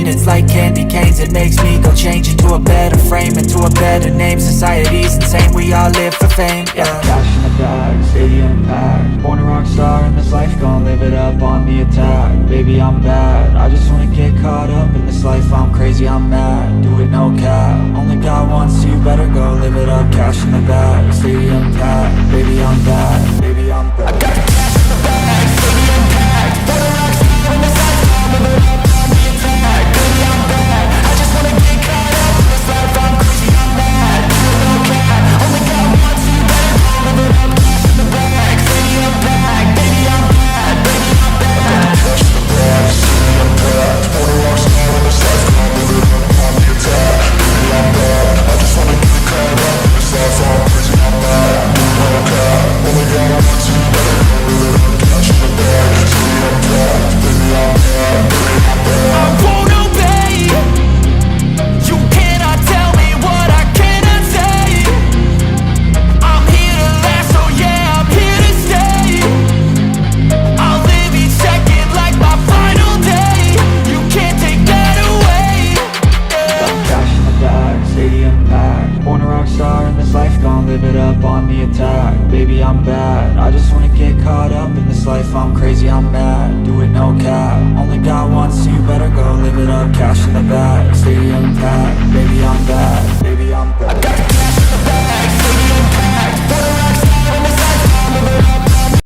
it's like candy canes. It makes me go change into a better frame, into a better name. Society's insane, we all live for fame, yeah. Cash in the bag, stadium packed. Born a rock star in this life, gon' live it up on the attack. Baby, I'm bad, I just wanna get caught up in this life. I'm crazy, I'm mad, do it no cap. Only God wants you, better go live it up. Cash in the bag, stadium packed. Baby, I'm bad, baby, I'm bad. I got the cash in the bag, stadium packed. Born a rock star in this life, gon' live it up on the attack. Baby, I'm bad, I just wanna get caught up in this life. I'm crazy, I'm mad, do it no cap. Only God wants you, better go live it up. Cash in the bag, stadium packed. Baby, I'm bad, baby, I'm bad. Cash in the bag, stadium packed. Born a rock star in this life, gon' live it up on the attack. Baby, I'm bad, I just wanna get caught up in this life. I'm crazy, I'm mad, do it no cap. Only God wants you, better go live it up. Cash in the bag, stadium packed. Baby, I'm bad, baby, I'm bad. I won't obey. You cannot tell me what I cannot say. I'm here to last, so yeah, I'm here to stay. I'll live each second like my final day. You can't take that away, yeah. Cash in the bag, stadium packed. Born a rock star in this life, gon' live it up on the attack. Baby, I'm bad, I just wanna get caught up in this life. I'm crazy, I'm mad, do it no cap. Only God wants you, better go live it up. Cash in the bag, stadium packed. Baby, I'm bad.